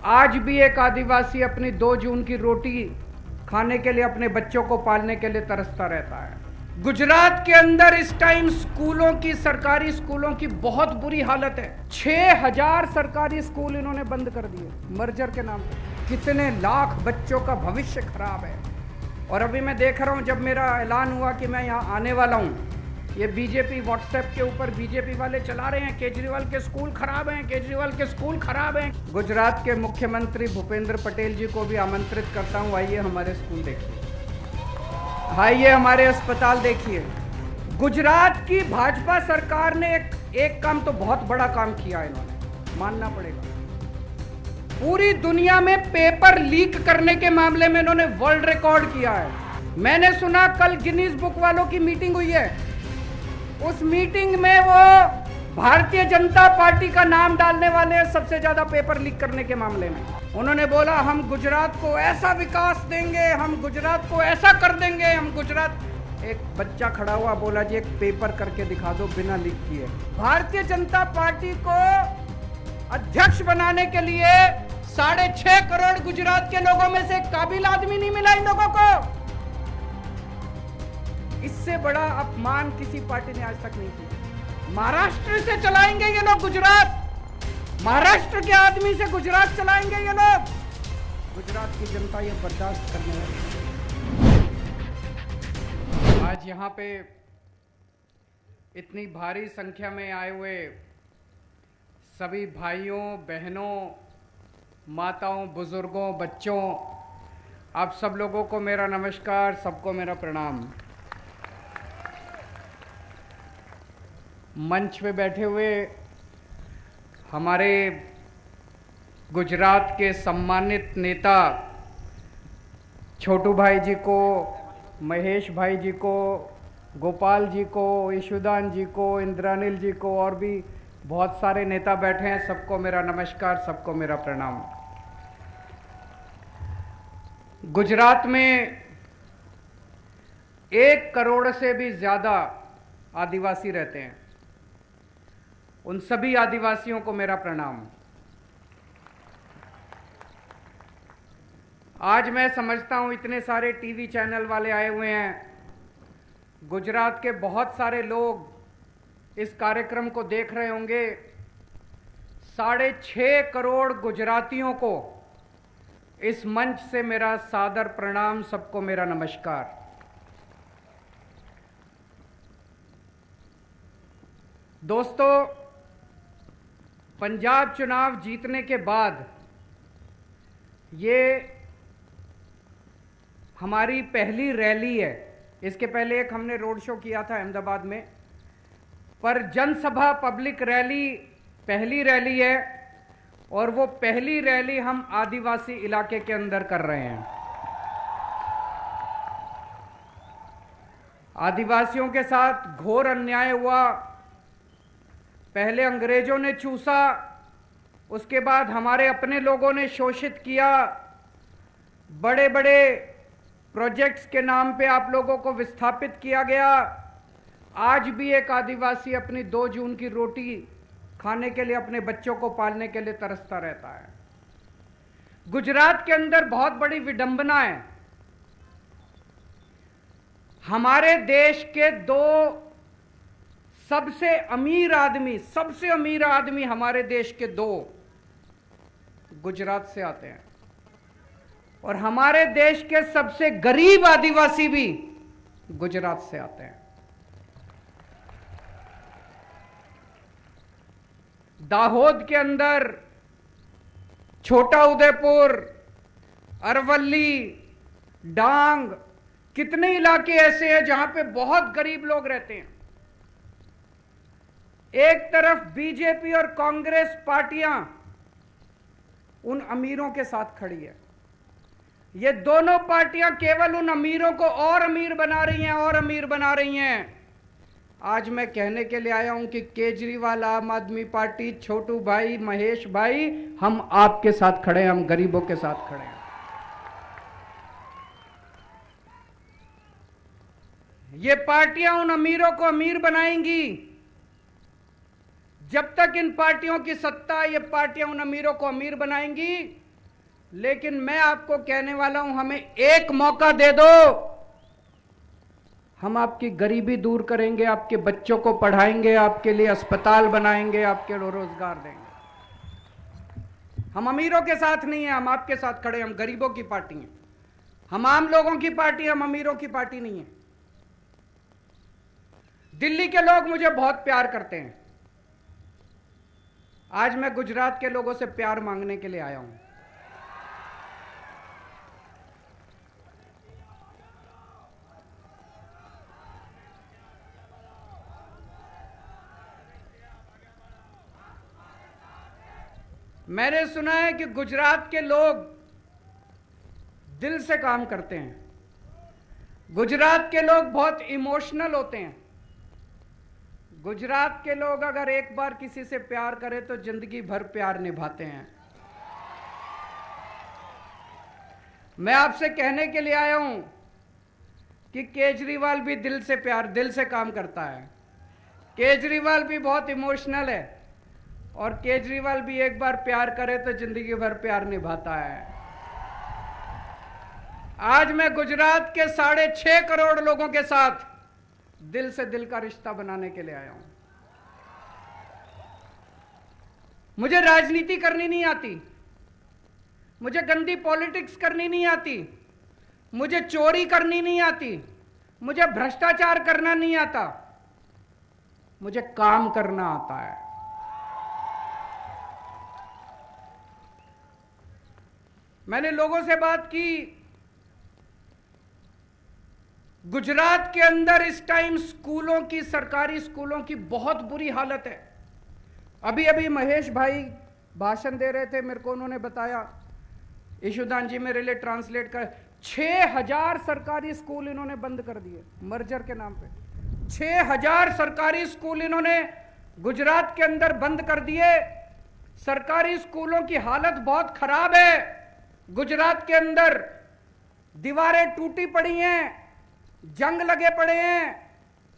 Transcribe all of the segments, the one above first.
आज भी एक आदिवासी अपनी 2 जून की रोटी खाने के लिए, अपने बच्चों को पालने के लिए तरसता रहता है। गुजरात के अंदर इस टाइम स्कूलों की, सरकारी स्कूलों की बहुत बुरी हालत है। 6000 सरकारी स्कूल इन्होंने बंद कर दिए मर्जर के नाम पर। कितने लाख बच्चों का भविष्य खराब है। और अभी मैं देख रहा हूं, जब मेरा ऐलान हुआ कि मैं यहां आने वाला हूं, ये बीजेपी व्हाट्सएप के ऊपर बीजेपी वाले चला रहे हैं, केजरीवाल के स्कूल खराब हैं, केजरीवाल के स्कूल खराब हैं। गुजरात के मुख्यमंत्री भूपेंद्र पटेल जी को भी आमंत्रित करता हूं, आइए हमारे स्कूल देखिए, आइए हमारे अस्पताल देखिए। गुजरात की भाजपा सरकार ने एक काम तो बहुत बड़ा काम किया, इन्होंने मानना पड़ेगा। पूरी दुनिया में पेपर लीक करने के मामले में इन्होंने वर्ल्ड रिकॉर्ड किया है। मैंने सुना कल गिनीज बुक वालों की मीटिंग हुई है, उस मीटिंग में वो भारतीय जनता पार्टी का नाम डालने वाले हैं सबसे ज्यादा पेपर लीक करने के मामले में। उन्होंने बोला हम गुजरात को ऐसा विकास देंगे, हम गुजरात को ऐसा कर देंगे, हम गुजरात। एक बच्चा खड़ा हुआ, बोला जी एक पेपर करके दिखा दो बिना लीक किए। भारतीय जनता पार्टी को अध्यक्ष बनाने के लिए 6.5 करोड़ गुजरात के लोगों में से काबिल आदमी नहीं मिला इन लोगों को। इससे बड़ा अपमान किसी पार्टी ने आज तक नहीं किया। महाराष्ट्र से चलाएंगे ये लोग गुजरात, महाराष्ट्र के आदमी से गुजरात चलाएंगे ये लोग। गुजरात की जनता ये बर्दाश्त करने वाली है। आज यहाँ पे इतनी भारी संख्या में आए हुए सभी भाइयों, बहनों, माताओं, बुजुर्गों, बच्चों, आप सब लोगों को मेरा नमस्कार, सबको मेरा प्रणाम। मंच पे बैठे हुए हमारे गुजरात के सम्मानित नेता छोटू भाई जी को, महेश भाई जी को, गोपाल जी को, ईशुदान जी को, इंद्रानिल जी को, और भी बहुत सारे नेता बैठे हैं, सबको मेरा नमस्कार, सबको मेरा प्रणाम। गुजरात में 1 करोड़ से भी ज़्यादा आदिवासी रहते हैं। उन सभी आदिवासियों को मेरा प्रणाम। आज मैं समझता हूं इतने सारे टीवी चैनल वाले आए हुए हैं, गुजरात के बहुत सारे लोग इस कार्यक्रम को देख रहे होंगे। 6.5 करोड़ गुजरातियों को इस मंच से मेरा सादर प्रणाम, सबको मेरा नमस्कार। दोस्तों, पंजाब चुनाव जीतने के बाद ये हमारी पहली रैली है। इसके पहले एक हमने रोड शो किया था अहमदाबाद में, पर जनसभा, पब्लिक रैली पहली रैली है, और वो पहली रैली हम आदिवासी इलाके के अंदर कर रहे हैं। आदिवासियों के साथ घोर अन्याय हुआ। पहले अंग्रेजों ने चूसा, उसके बाद हमारे अपने लोगों ने शोषित किया। बड़े बड़े प्रोजेक्ट्स के नाम पे आप लोगों को विस्थापित किया गया। आज भी एक आदिवासी अपनी 2 जून की रोटी खाने के लिए, अपने बच्चों को पालने के लिए तरसता रहता है। गुजरात के अंदर बहुत बड़ी विडंबना है। हमारे देश के 2 सबसे अमीर आदमी हमारे देश के 2 गुजरात से आते हैं, और हमारे देश के सबसे गरीब आदिवासी भी गुजरात से आते हैं। दाहोद के अंदर, छोटा उदयपुर, अरवली, डांग, कितने इलाके ऐसे हैं जहां पे बहुत गरीब लोग रहते हैं। एक तरफ बीजेपी और कांग्रेस पार्टियां उन अमीरों के साथ खड़ी है। ये दोनों पार्टियां केवल उन अमीरों को और अमीर बना रही हैं, और अमीर बना रही हैं। आज मैं कहने के लिए आया हूं कि केजरीवाल, आम आदमी पार्टी, छोटू भाई, महेश भाई, हम आपके साथ खड़े हैं, हम गरीबों के साथ खड़े हैं। ये पार्टियां उन अमीरों को अमीर बनाएंगी। जब तक इन पार्टियों की सत्ता, ये पार्टियां उन अमीरों को अमीर बनाएंगी, लेकिन मैं आपको कहने वाला हूं, हमें एक मौका दे दो, हम आपकी गरीबी दूर करेंगे, आपके बच्चों को पढ़ाएंगे, आपके लिए अस्पताल बनाएंगे, आपके रोजगार देंगे। हम अमीरों के साथ नहीं है, हम आपके साथ खड़े, हम गरीबों की पार्टी हैं, हम आम लोगों की पार्टी, हम अमीरों की पार्टी नहीं है। दिल्ली के लोग मुझे बहुत प्यार करते हैं, आज मैं गुजरात के लोगों से प्यार मांगने के लिए आया हूं। मैंने सुना है कि गुजरात के लोग दिल से काम करते हैं, गुजरात के लोग बहुत इमोशनल होते हैं, गुजरात के लोग अगर एक बार किसी से प्यार करें तो जिंदगी भर प्यार निभाते हैं। मैं आपसे कहने के लिए आया हूं कि केजरीवाल भी दिल से काम करता है, केजरीवाल भी बहुत इमोशनल है, और केजरीवाल भी एक बार प्यार करे तो जिंदगी भर प्यार निभाता है। आज मैं गुजरात के 6.5 करोड़ लोगों के साथ दिल से दिल का रिश्ता बनाने के लिए आया हूं। मुझे राजनीति करनी नहीं आती, मुझे गंदी पॉलिटिक्स करनी नहीं आती, मुझे चोरी करनी नहीं आती, मुझे भ्रष्टाचार करना नहीं आता, मुझे काम करना आता है। मैंने लोगों से बात की, गुजरात के अंदर इस टाइम स्कूलों की, सरकारी स्कूलों की बहुत बुरी हालत है। अभी अभी महेश भाई भाषण दे रहे थे, मेरे को उन्होंने बताया, ईशुदान जी मेरे लिए ट्रांसलेट कर, 6000 सरकारी स्कूल इन्होंने बंद कर दिए मर्जर के नाम पे। 6000 सरकारी स्कूल इन्होंने गुजरात के अंदर बंद कर दिए। सरकारी स्कूलों की हालत बहुत खराब है। गुजरात के अंदर दीवारें टूटी पड़ी हैं, जंग लगे पड़े हैं,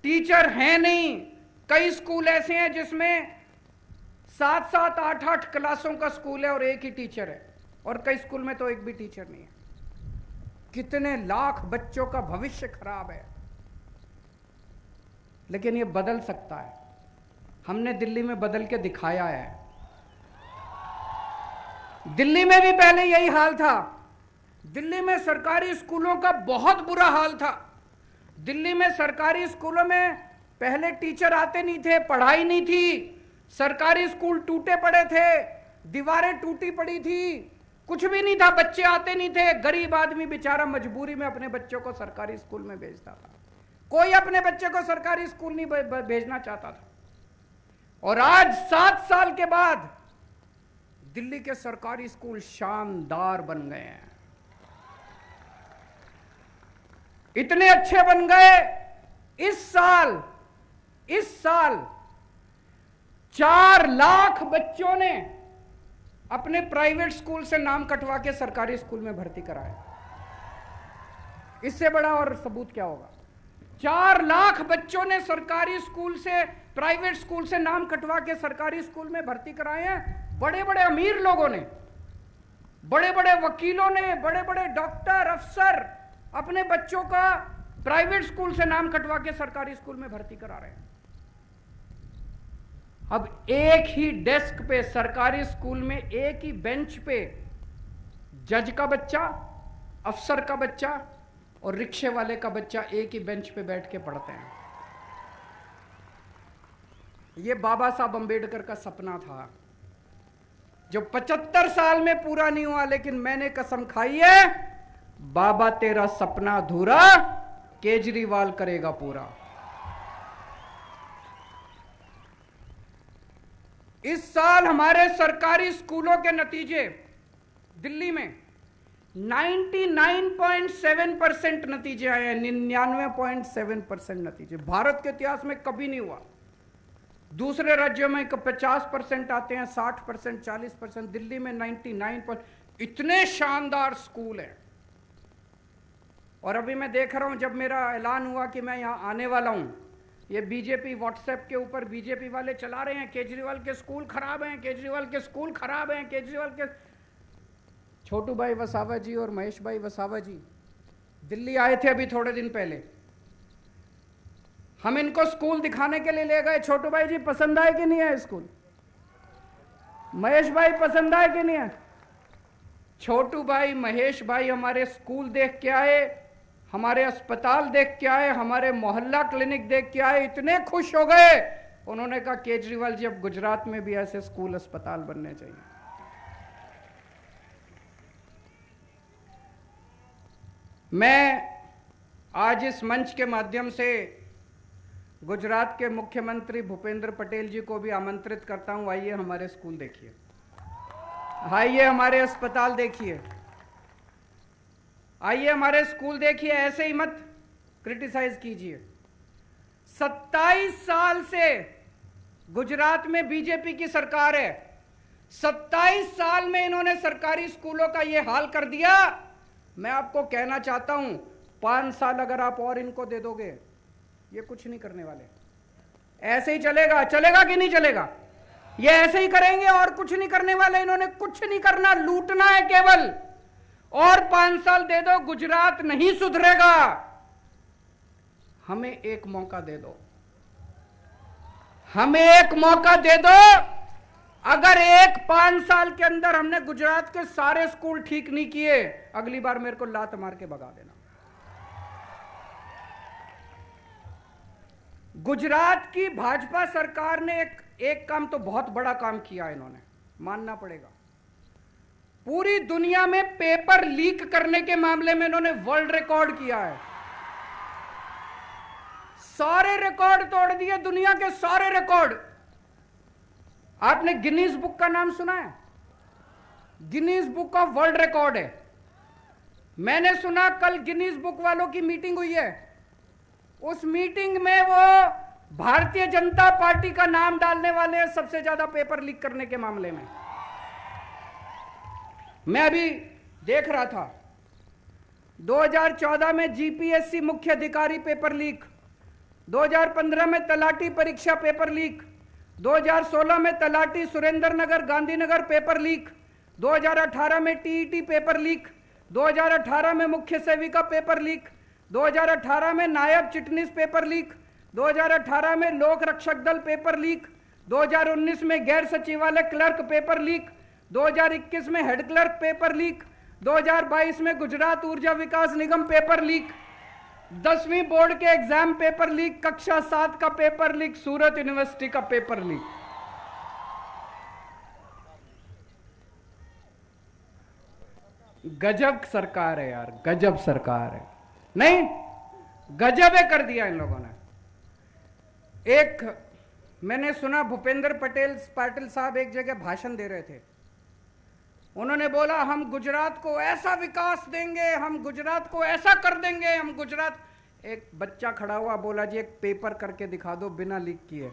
टीचर हैं नहीं। कई स्कूल ऐसे हैं जिसमें 7-7, 8-8 क्लासों का स्कूल है और एक ही टीचर है, और कई स्कूल में तो एक भी टीचर नहीं है। कितने लाख बच्चों का भविष्य खराब है। लेकिन ये बदल सकता है, हमने दिल्ली में बदल के दिखाया है। दिल्ली में भी पहले यही हाल था, दिल्ली में सरकारी स्कूलों का बहुत बुरा हाल था। दिल्ली में सरकारी स्कूलों में पहले टीचर आते नहीं थे, पढ़ाई नहीं थी, सरकारी स्कूल टूटे पड़े थे, दीवारें टूटी पड़ी थी, कुछ भी नहीं था, बच्चे आते नहीं थे। गरीब आदमी बेचारा मजबूरी में अपने बच्चों को सरकारी स्कूल में भेजता था। कोई अपने बच्चे को सरकारी स्कूल नहीं भेजना चाहता था। और आज 7 साल के बाद दिल्ली के सरकारी स्कूल शानदार बन गए हैं, इतने अच्छे बन गए। इस साल 4 लाख बच्चों ने अपने प्राइवेट स्कूल से नाम कटवा के सरकारी स्कूल में भर्ती कराया। इससे बड़ा और सबूत क्या होगा? 4 लाख बच्चों ने सरकारी स्कूल से, प्राइवेट स्कूल से नाम कटवा के सरकारी स्कूल में भर्ती कराए हैं। बड़े बड़े अमीर लोगों ने, बड़े बड़े वकीलों ने, बड़े बड़े डॉक्टर, अफसर अपने बच्चों का प्राइवेट स्कूल से नाम कटवा के सरकारी स्कूल में भर्ती करा रहे हैं। अब एक ही डेस्क पे, सरकारी स्कूल में एक ही बेंच पे जज का बच्चा, अफसर का बच्चा और रिक्शे वाले का बच्चा एक ही बेंच पे बैठ के पढ़ते हैं। ये बाबा साहब अंबेडकर का सपना था, जो 75 साल में पूरा नहीं हुआ। लेकिन मैंने कसम खाई है, बाबा तेरा सपना अधूरा केजरीवाल करेगा पूरा। इस साल हमारे सरकारी स्कूलों के नतीजे दिल्ली में 99.7% नतीजे आए हैं। 99.7% नतीजे भारत के इतिहास में कभी नहीं हुआ। दूसरे राज्यों में 50% आते हैं, 60%, 40%, दिल्ली में 99%। इतने शानदार स्कूल हैं। और अभी मैं देख रहा हूं, जब मेरा ऐलान हुआ कि मैं यहां आने वाला हूं, ये बीजेपी व्हाट्सएप के ऊपर बीजेपी वाले चला रहे हैं, केजरीवाल के स्कूल खराब हैं, केजरीवाल के स्कूल खराब हैं, केजरीवाल के। छोटू भाई वसावा जी और महेश भाई वसावा जी दिल्ली आए थे अभी थोड़े दिन पहले। हम इनको स्कूल दिखाने के लिए ले गए। छोटू भाई जी पसंद आए कि नहीं आए स्कूल? महेश भाई पसंद आए कि नहीं आए? छोटू भाई महेश भाई हमारे स्कूल देख के आए, हमारे अस्पताल देख के आए, हमारे मोहल्ला क्लिनिक देख के आए, इतने खुश हो गए। उन्होंने कहा केजरीवाल जी अब गुजरात में भी ऐसे स्कूल अस्पताल बनने चाहिए। मैं आज इस मंच के माध्यम से गुजरात के मुख्यमंत्री भूपेंद्र पटेल जी को भी आमंत्रित करता हूं, आइए हमारे स्कूल देखिए, आइए हमारे अस्पताल देखिए, आइए हमारे स्कूल देखिए। ऐसे ही मत क्रिटिसाइज कीजिए। 27 साल से गुजरात में बीजेपी की सरकार है। 27 साल में इन्होंने सरकारी स्कूलों का यह हाल कर दिया। मैं आपको कहना चाहता हूं 5 साल अगर आप और इनको दे दोगे, ये कुछ नहीं करने वाले। ऐसे ही चलेगा, चलेगा कि नहीं चलेगा? ये ऐसे ही करेंगे और कुछ नहीं करने वाले। इन्होंने कुछ नहीं करना, लूटना है केवल। और 5 साल दे दो, गुजरात नहीं सुधरेगा। हमें एक मौका दे दो, हमें एक मौका दे दो। अगर 5 साल के अंदर हमने गुजरात के सारे स्कूल ठीक नहीं किए, अगली बार मेरे को लात मार के भगा देना। गुजरात की भाजपा सरकार ने एक काम तो बहुत बड़ा काम किया इन्होंने, मानना पड़ेगा। पूरी दुनिया में पेपर लीक करने के मामले में इन्होंने वर्ल्ड रिकॉर्ड किया है। सारे रिकॉर्ड तोड़ दिए, दुनिया के सारे रिकॉर्ड। आपने गिनीज बुक का नाम सुना है? Guinness book of world record है। मैंने सुना कल गिनीज बुक वालों की मीटिंग हुई है। उस मीटिंग में वो भारतीय जनता पार्टी का नाम डालने वाले हैं सबसे ज्यादा पेपर लीक करने के मामले में। मैं अभी देख रहा था 2014 में जीपीएससी मुख्य अधिकारी पेपर लीक, 2015 में तलाटी परीक्षा पेपर लीक, 2016 में तलाटी सुरेंद्र नगर गांधीनगर पेपर लीक, 2018 में टीईटी पेपर लीक, 2018 में मुख्य सेविका पेपर लीक, 2018 में नायब चिटनीस पेपर लीक, 2018 में लोक रक्षक दल पेपर लीक, 2019 में गैर सचिवालय क्लर्क पेपर लीक, 2021 में हेड क्लर्क पेपर लीक, 2022 में गुजरात ऊर्जा विकास निगम पेपर लीक, 10वीं बोर्ड के एग्जाम पेपर लीक, कक्षा 7 का पेपर लीक, सूरत यूनिवर्सिटी का पेपर लीक। गजब सरकार है यार, गजब सरकार है। नहीं, गजब है कर दिया इन लोगों ने। एक मैंने सुना भूपेंद्र पाटिल साहब एक जगह भाषण दे रहे थे। उन्होंने बोला हम गुजरात को ऐसा विकास देंगे, हम गुजरात को ऐसा कर देंगे, हम गुजरात। एक बच्चा खड़ा हुआ, बोला जी एक पेपर करके दिखा दो बिना लीक किए।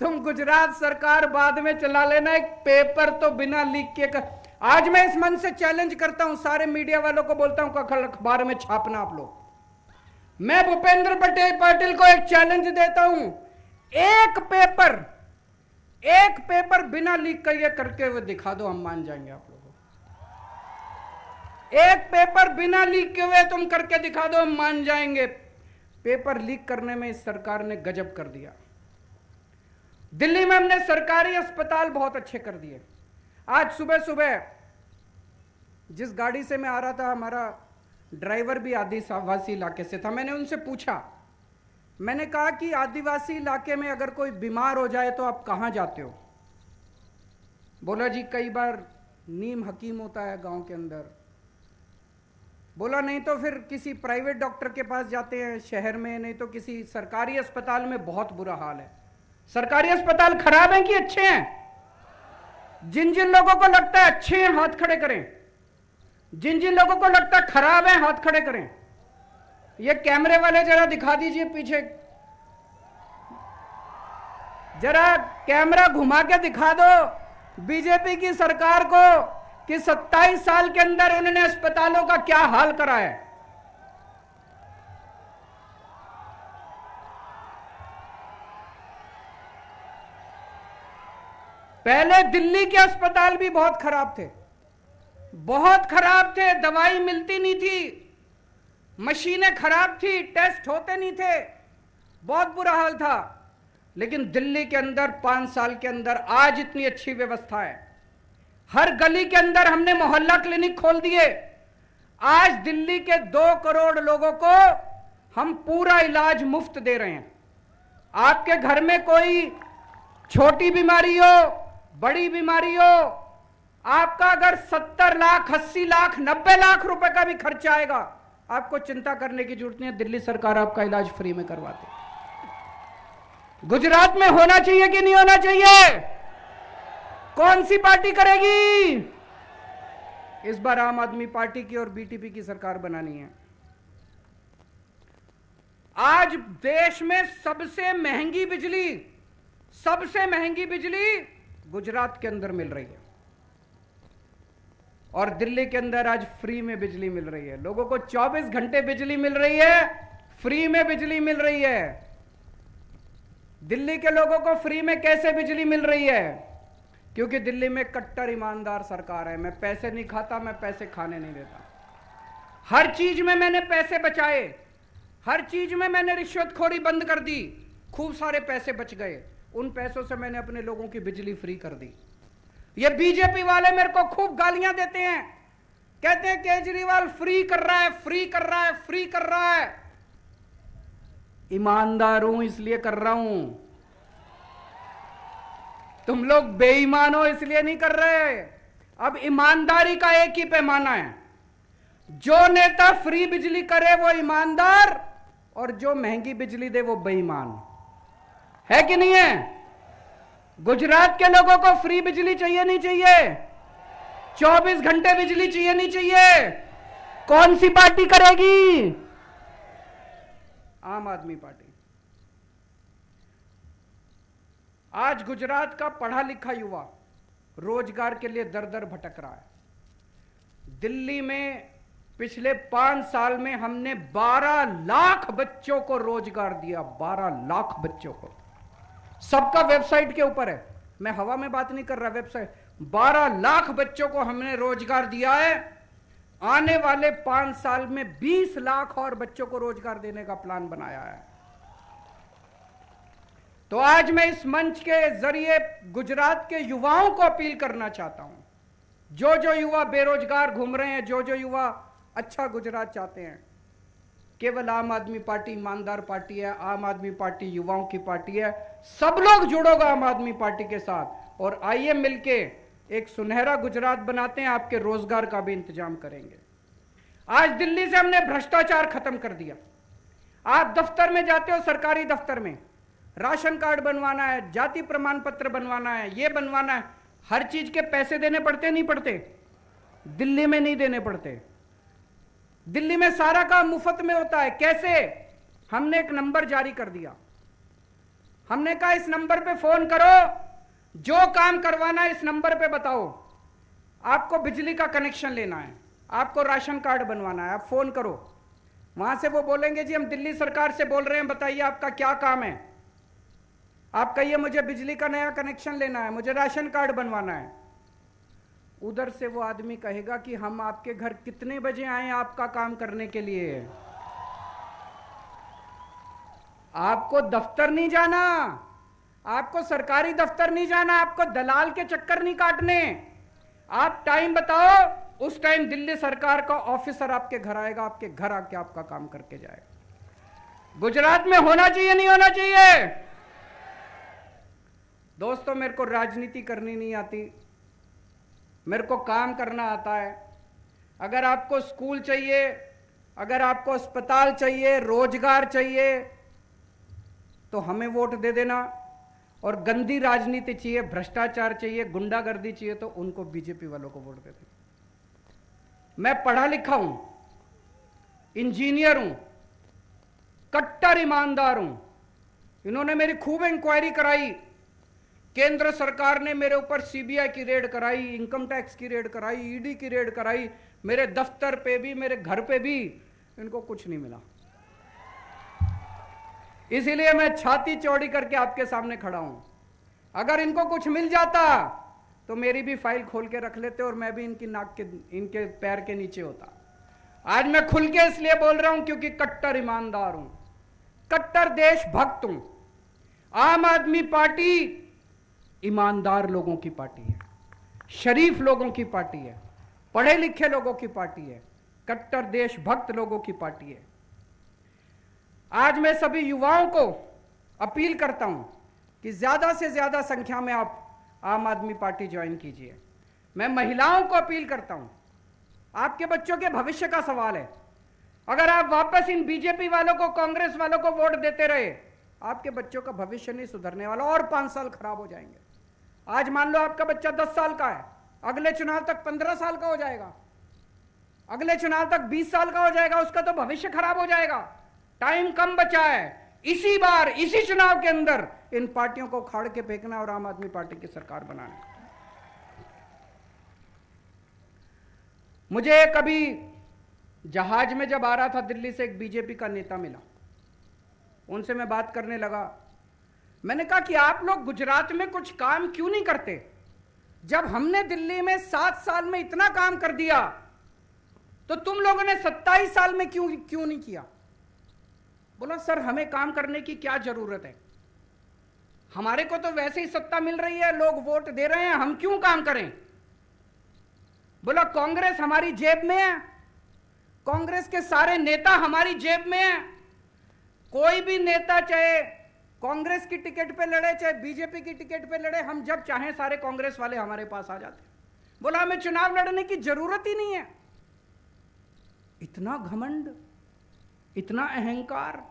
तुम गुजरात सरकार बाद में चला लेना, एक पेपर तो बिना लीक किए कर। आज मैं इस मन से चैलेंज करता हूं, सारे मीडिया वालों को बोलता हूं कल अखबार में छापना आप लोग। मैं भूपेंद्र पाटिल को एक चैलेंज देता हूं, एक पेपर बिना लीक करके वो दिखा दो, हम मान जाएंगे आप लोगों को। एक पेपर बिना लीक के हुए तुम करके दिखा दो, हम मान जाएंगे। पेपर लीक करने में इस सरकार ने गजब कर दिया। दिल्ली में हमने सरकारी अस्पताल बहुत अच्छे कर दिए। आज सुबह सुबह जिस गाड़ी से मैं आ रहा था, हमारा ड्राइवर भी आदिवासी इलाके से था। मैंने उनसे पूछा, मैंने कहा कि आदिवासी इलाके में अगर कोई बीमार हो जाए तो आप कहां जाते हो? बोला जी कई बार नीम हकीम होता है गांव के अंदर। बोला नहीं तो फिर किसी प्राइवेट डॉक्टर के पास जाते हैं शहर में, नहीं तो किसी सरकारी अस्पताल में। बहुत बुरा हाल है। सरकारी अस्पताल खराब हैं कि अच्छे हैं? जिन जिन लोगों को लगता है अच्छे हैं हाथ खड़े करें, जिन जिन लोगों को लगता है खराब है हाथ खड़े करें। ये कैमरे वाले जरा दिखा दीजिए पीछे, जरा कैमरा घुमा के दिखा दो बीजेपी की सरकार को कि 27 साल के अंदर उन्होंने अस्पतालों का क्या हाल करा है। पहले दिल्ली के अस्पताल भी बहुत खराब थे, बहुत खराब थे, दवाई मिलती नहीं थी, मशीनें खराब थी, टेस्ट होते नहीं थे, बहुत बुरा हाल था। लेकिन दिल्ली के अंदर 5 साल के अंदर आज इतनी अच्छी व्यवस्था है। हर गली के अंदर हमने मोहल्ला क्लिनिक खोल दिए। आज दिल्ली के 2 करोड़ लोगों को हम पूरा इलाज मुफ्त दे रहे हैं। आपके घर में कोई छोटी बीमारी हो, बड़ी बीमारी हो, आपका अगर 70 लाख, 80 लाख, 90 लाख रुपए का भी खर्चा आएगा, आपको चिंता करने की जरूरत नहीं है, दिल्ली सरकार आपका इलाज फ्री में करवाती है। गुजरात में होना चाहिए कि नहीं होना चाहिए? कौन सी पार्टी करेगी? इस बार आम आदमी पार्टी की और बीटीपी की सरकार बनानी है। आज देश में सबसे महंगी बिजली गुजरात के अंदर मिल रही है और दिल्ली के अंदर आज फ्री में बिजली मिल रही है। लोगों को 24 घंटे बिजली मिल रही है, फ्री में बिजली मिल रही है। दिल्ली के लोगों को फ्री में कैसे बिजली मिल रही है? क्योंकि दिल्ली में कट्टर ईमानदार सरकार है। मैं पैसे नहीं खाता, मैं पैसे खाने नहीं देता। हर चीज में मैंने पैसे बचाए, हर चीज में मैंने रिश्वतखोरी बंद कर दी, खूब सारे पैसे बच गए। उन पैसों से मैंने अपने लोगों की बिजली फ्री कर दी। ये बीजेपी वाले मेरे को खूब गालियां देते हैं, कहते हैं केजरीवाल फ्री कर रहा है, फ्री कर रहा है, फ्री कर रहा है। ईमानदार हूं इसलिए कर रहा हूं, तुम लोग बेईमान हो इसलिए नहीं कर रहे। अब ईमानदारी का एक ही पैमाना है, जो नेता फ्री बिजली करे वो ईमानदार और जो महंगी बिजली दे वो बेईमान है कि नहीं है? गुजरात के लोगों को फ्री बिजली चाहिए नहीं चाहिए? 24 घंटे बिजली चाहिए नहीं चाहिए? कौन सी पार्टी करेगी? आम आदमी पार्टी। आज गुजरात का पढ़ा लिखा युवा रोजगार के लिए दर दर भटक रहा है। दिल्ली में पिछले 5 साल में हमने 12 लाख बच्चों को रोजगार दिया, 12 लाख बच्चों को। सबका वेबसाइट के ऊपर है, मैं हवा में बात नहीं कर रहा, वेबसाइट। 12 लाख बच्चों को हमने रोजगार दिया है। आने वाले 5 साल में 20 लाख और बच्चों को रोजगार देने का प्लान बनाया है। तो आज मैं इस मंच के जरिए गुजरात के युवाओं को अपील करना चाहता हूं, जो युवा बेरोजगार घूम रहे हैं, जो युवा अच्छा गुजरात चाहते हैं, केवल आम आदमी पार्टी ईमानदार पार्टी है। आम आदमी पार्टी युवाओं की पार्टी है। सब लोग जुड़ोगे आम आदमी पार्टी के साथ और आइए मिलके एक सुनहरा गुजरात बनाते हैं, आपके रोजगार का भी इंतजाम करेंगे। आज दिल्ली से हमने भ्रष्टाचार खत्म कर दिया। आप दफ्तर में जाते हो, सरकारी दफ्तर में राशन कार्ड बनवाना है, जाति प्रमाण पत्र बनवाना है, ये बनवाना है, हर चीज के पैसे देने पड़ते नहीं पड़ते? दिल्ली में नहीं देने पड़ते। दिल्ली में सारा काम मुफ्त में होता है। कैसे? हमने एक नंबर जारी कर दिया, हमने कहा इस नंबर पे फोन करो, जो काम करवाना है इस नंबर पे बताओ। आपको बिजली का कनेक्शन लेना है, आपको राशन कार्ड बनवाना है, आप फोन करो। वहां से वो बोलेंगे जी हम दिल्ली सरकार से बोल रहे हैं, बताइए आपका क्या काम है। आप कहिए मुझे बिजली का नया कनेक्शन लेना है, मुझे राशन कार्ड बनवाना है। उधर से वो आदमी कहेगा कि हम आपके घर कितने बजे आए आपका काम करने के लिए। आपको दफ्तर नहीं जाना, आपको सरकारी दफ्तर नहीं जाना, आपको दलाल के चक्कर नहीं काटने। आप टाइम बताओ, उस टाइम दिल्ली सरकार का ऑफिसर आपके घर आएगा, आपके घर आके आपका काम करके जाएगा। गुजरात में होना चाहिए नहीं होना चाहिए? दोस्तों, मेरे को राजनीति करनी नहीं आती, मेरे को काम करना आता है। अगर आपको स्कूल चाहिए, अगर आपको अस्पताल चाहिए, रोजगार चाहिए, तो हमें वोट दे देना। और गंदी राजनीति चाहिए, भ्रष्टाचार चाहिए, गुंडागर्दी चाहिए, तो उनको बीजेपी वालों को वोट दे देना। मैं पढ़ा लिखा हूं, इंजीनियर हूं, कट्टर ईमानदार हूं। इन्होंने मेरी खूब इंक्वायरी कराई, केंद्र सरकार ने मेरे ऊपर सीबीआई की रेड कराई, इनकम टैक्स की रेड कराई, ईडी की रेड कराई, मेरे दफ्तर पे भी, मेरे घर पे भी, इनको कुछ नहीं मिला। इसीलिए मैं छाती चौड़ी करके आपके सामने खड़ा हूं। अगर इनको कुछ मिल जाता तो मेरी भी फाइल खोल के रख लेते और मैं भी इनकी नाक के, इनके पैर के नीचे होता। आज मैं खुल के इसलिए बोल रहा हूं क्योंकि कट्टर ईमानदार हूं, कट्टर देशभक्त हूं। आम आदमी पार्टी ईमानदार लोगों की पार्टी है, शरीफ लोगों की पार्टी है, पढ़े लिखे लोगों की पार्टी है, कट्टर देशभक्त लोगों की पार्टी है। आज मैं सभी युवाओं को अपील करता हूं कि ज्यादा से ज्यादा संख्या में आप आम आदमी पार्टी ज्वाइन कीजिए। मैं महिलाओं को अपील करता हूं, आपके बच्चों के भविष्य का सवाल है। अगर आप वापस इन बीजेपी वालों को, कांग्रेस वालों को वोट देते रहे, आपके बच्चों का भविष्य नहीं सुधरने वाला और 5 साल खराब हो जाएंगे। आज मान लो आपका बच्चा 10 साल का है, अगले चुनाव तक 15 साल का हो जाएगा, अगले चुनाव तक 20 साल का हो जाएगा, उसका तो भविष्य खराब हो जाएगा। टाइम कम बचा है, इसी बार इसी चुनाव के अंदर इन पार्टियों को खाड़ के फेंकना और आम आदमी पार्टी की सरकार बनाना। मुझे कभी जहाज में जब आ रहा था दिल्ली से एक बीजेपी का नेता मिला, उनसे मैं बात करने लगा। मैंने कहा कि आप लोग गुजरात में कुछ काम क्यों नहीं करते? जब हमने दिल्ली में 7 साल में इतना काम कर दिया तो तुम लोगों ने 27 साल में क्यों नहीं किया? बोला सर हमें काम करने की क्या जरूरत है, हमारे को तो वैसे ही सत्ता मिल रही है, लोग वोट दे रहे हैं, हम क्यों काम करें? बोला कांग्रेस हमारी जेब में है, कांग्रेस के सारे नेता हमारी जेब में है। कोई भी नेता चाहे कांग्रेस की टिकट पे लड़े चाहे बीजेपी की टिकट पे लड़े, हम जब चाहें सारे कांग्रेस वाले हमारे पास आ जाते हैं। बोला हमें चुनाव लड़ने की जरूरत ही नहीं है। इतना घमंड, इतना अहंकार।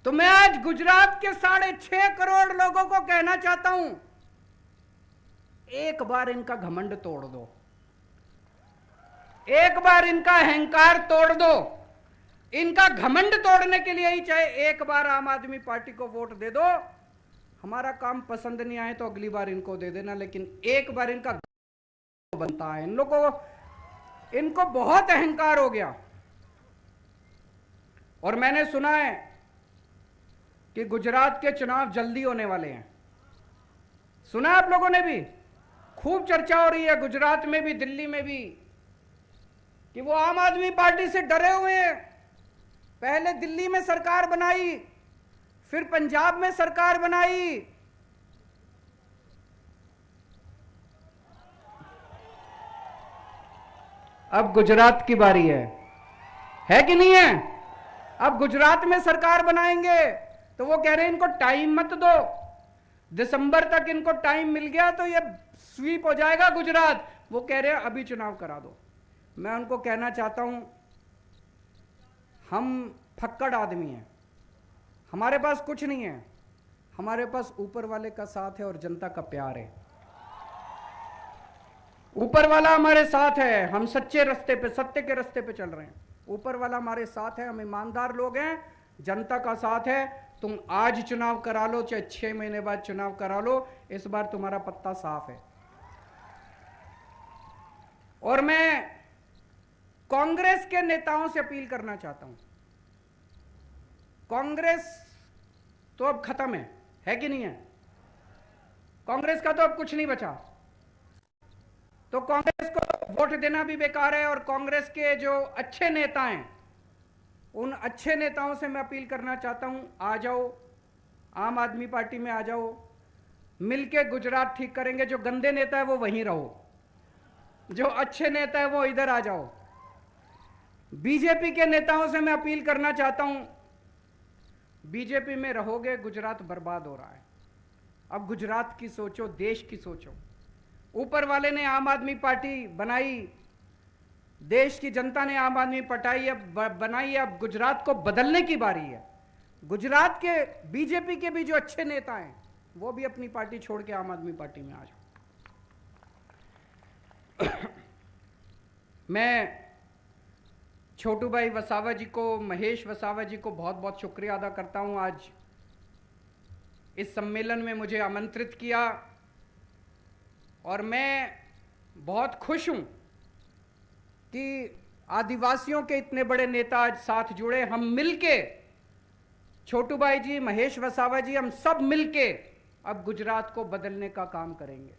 तो मैं आज गुजरात के 6.5 करोड़ लोगों को कहना चाहता हूं, एक बार इनका घमंड तोड़ दो, एक बार इनका अहंकार तोड़ दो। इनका घमंड तोड़ने के लिए ही चाहे एक बार आम आदमी पार्टी को वोट दे दो। हमारा काम पसंद नहीं आए तो अगली बार इनको दे देना, लेकिन एक बार इनका बनता है। इन लोगों को, इनको बहुत अहंकार हो गया। और मैंने सुना है कि गुजरात के चुनाव जल्दी होने वाले हैं। सुना आप लोगों ने भी? खूब चर्चा हो रही है गुजरात में भी, दिल्ली में भी, कि वो आम आदमी पार्टी से डरे हुए हैं। पहले दिल्ली में सरकार बनाई, फिर पंजाब में सरकार बनाई, अब गुजरात की बारी है कि नहीं है? अब गुजरात में सरकार बनाएंगे तो वो कह रहे हैं इनको टाइम मत दो, दिसंबर तक इनको टाइम मिल गया तो ये स्वीप हो जाएगा गुजरात। वो कह रहे हैं अभी चुनाव करा दो। मैं उनको कहना चाहता हूं, हम फक्कड़ आदमी हैं, हमारे पास कुछ नहीं है, हमारे पास ऊपर वाले का साथ है और जनता का प्यार है। ऊपर वाला हमारे साथ है, हम सच्चे रास्ते पे, सत्य के रास्ते पे चल रहे हैं। ऊपर वाला हमारे साथ है, हम ईमानदार लोग हैं, जनता का साथ है। तुम आज चुनाव करा लो चाहे 6 महीने बाद चुनाव करा लो, इस बार तुम्हारा पत्ता साफ है। और मैं कांग्रेस के नेताओं से अपील करना चाहता हूं, कांग्रेस तो अब खत्म है कि नहीं है? कांग्रेस का तो अब कुछ नहीं बचा, तो कांग्रेस को वोट देना भी बेकार है। और कांग्रेस के जो अच्छे नेता हैं, उन अच्छे नेताओं से मैं अपील करना चाहता हूं, आ जाओ आम आदमी पार्टी में, आ जाओ, मिलके गुजरात ठीक करेंगे। जो गंदे नेता है वो वहीं रहो, जो अच्छे नेता है वो इधर आ जाओ। बीजेपी के नेताओं से मैं अपील करना चाहता हूं, बीजेपी में रहोगे गुजरात बर्बाद हो रहा है। अब गुजरात की सोचो, देश की सोचो। ऊपर वाले ने आम आदमी पार्टी बनाई, देश की जनता ने आम आदमी पार्टी बनाई, अब गुजरात को बदलने की बारी है। गुजरात के बीजेपी के भी जो अच्छे नेता हैं वो भी अपनी पार्टी छोड़ के आम आदमी पार्टी में आ जाओ। मैं छोटू भाई वसावा जी को, महेश वसावा जी को बहुत बहुत शुक्रिया अदा करता हूं, आज इस सम्मेलन में मुझे आमंत्रित किया। और मैं बहुत खुश हूं कि आदिवासियों के इतने बड़े नेता आज साथ जुड़े। हम मिलके, छोटू भाई जी, महेश वसावा जी, हम सब मिलके अब गुजरात को बदलने का काम करेंगे।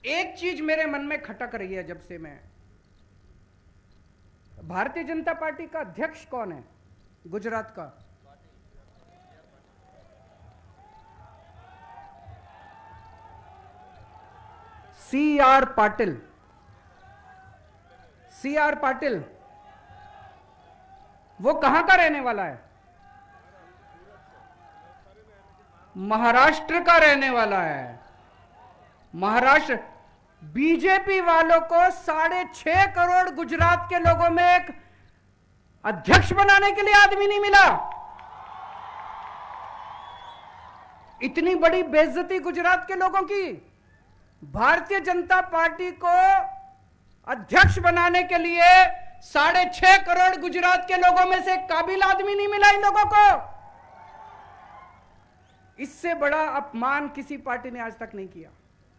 एक चीज मेरे मन में खटक रही है जब से मैं, भारतीय जनता पार्टी का अध्यक्ष कौन है गुजरात का? सी.आर. पाटिल। सी.आर. पाटिल वो कहां का रहने वाला है? महाराष्ट्र का रहने वाला है। महाराष्ट्र बीजेपी वालों को 6.5 करोड़ गुजरात के लोगों में एक अध्यक्ष बनाने के लिए आदमी नहीं मिला। इतनी बड़ी बेइज्जती गुजरात के लोगों की। भारतीय जनता पार्टी को अध्यक्ष बनाने के लिए 6.5 करोड़ गुजरात के लोगों में से काबिल आदमी नहीं मिला इन लोगों को। इससे बड़ा अपमान किसी पार्टी ने आज तक नहीं किया।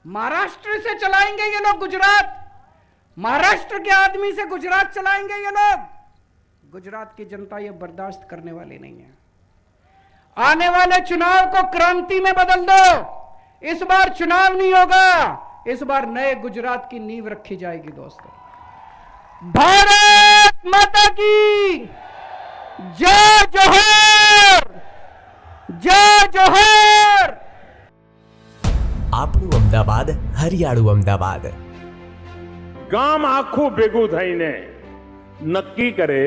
महाराष्ट्र से चलाएंगे ये लोग गुजरात, महाराष्ट्र के आदमी से गुजरात चलाएंगे ये लोग। गुजरात की जनता ये बर्दाश्त करने वाली नहीं है। आने वाले चुनाव को क्रांति में बदल दो। इस बार चुनाव नहीं होगा, इस बार नए गुजरात की नींव रखी जाएगी। दोस्तों, भारत माता की जय जोहर, जय जोहर। આપણું અમદાવાદ, હરિયાળું અમદાવાદ। ગામ આખું ભેગું થઈને નક્કી કરે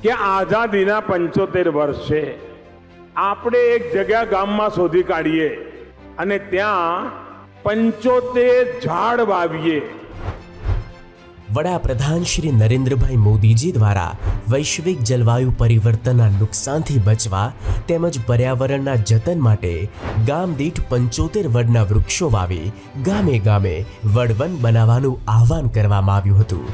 કે આઝાદીના 75 વર્ષ છે, આપણે એક જગ્યા ગામમાં શોધી કાઢીએ અને ત્યાં 75 ઝાડ વાવીએ। વડાપ્રધાન શ્રી નરેન્દ્રભાઈ મોદીજી દ્વારા વૈશ્વિક જલવાયુ પરિવર્તનના નુકસાનથી બચવા તેમજ પર્યાવરણના જતન માટે ગામ દીઠ 75 વડના વૃક્ષો વાવી ગામે ગામે વડવન બનાવવાનું આહવાન કરવામાં આવ્યું હતું।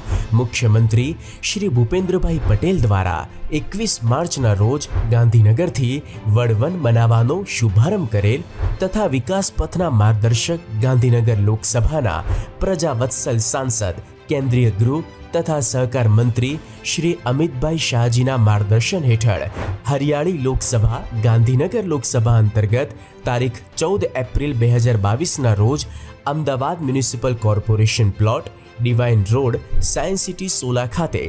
મુખ્યમંત્રી શ્રી ભૂપેન્દ્રભાઈ પટેલ દ્વારા 21 માર્ચના રોજ ગાંધીનગરથી વડવન બનાવવાનો શુભારંભ કરેલ તથા વિકાસ પથના માર્ગદર્શક ગાંધીનગર લોકસભાના પ્રજાવત્સલ સાંસદ કેન્દ્રીય ગૃહ તથા સહકાર મંત્રી શ્રી અમિતભાઈ શાહજીના માર્ગદર્શન હેઠળ હરિયાળી લોકસભા ગાંધીનગર લોકસભા અંતર્ગત તારીખ 14 એપ્રિલ 2022ના રોજ Ahmedabad municipal corporation plot divine road science city Sola ખાતે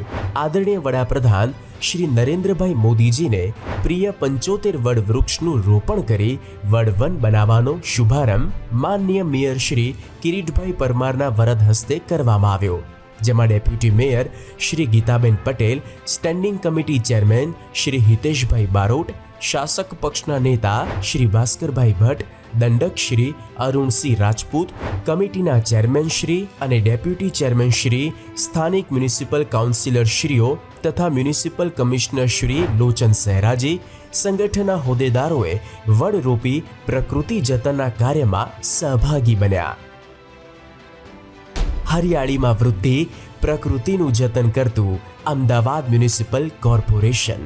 આદરણીય વડાપ્રધાન શ્રી નરેન્દ્રભાઈ મોદીજીને પ્રિય 75 વડ વૃક્ષનું રોપણ કરી વડવન બનાવવાનો શુભારંભ માનનીય મેયર શ્રી કિરીટભાઈ પરમારના વરદ હસ્તે કરવામાં આવ્યો, જેમાં deputy mayor Shri Geetaben Patel, standing committee chairman Shri Hiteshbhai Barot, શાસક પક્ષના નેતા શ્રી ભાસ્કરભાઈ ભટ્ટ, દંડક શ્રી અરુણસિંહ રાજપૂત, કમિટીના ચેરમેન શ્રી અને ડેપ્યુટી ચેરમેન શ્રી, સ્થાનિક મ્યુનિસિપલ કાઉન્સિલર શ્રીઓ તથા મ્યુનિસિપલ કમિશનર શ્રી લોચન સહેરાજી, સંગઠનના હોદ્દેદારોએ વડ રોપી પ્રકૃતિ જતનના કાર્યમાં સહભાગી બન્યા। હરિયાળીમાં વૃદ્ધિ, પ્રકૃતિનું જતન કરતું અમદાવાદ મ્યુનિસિપલ કોર્પોરેશન।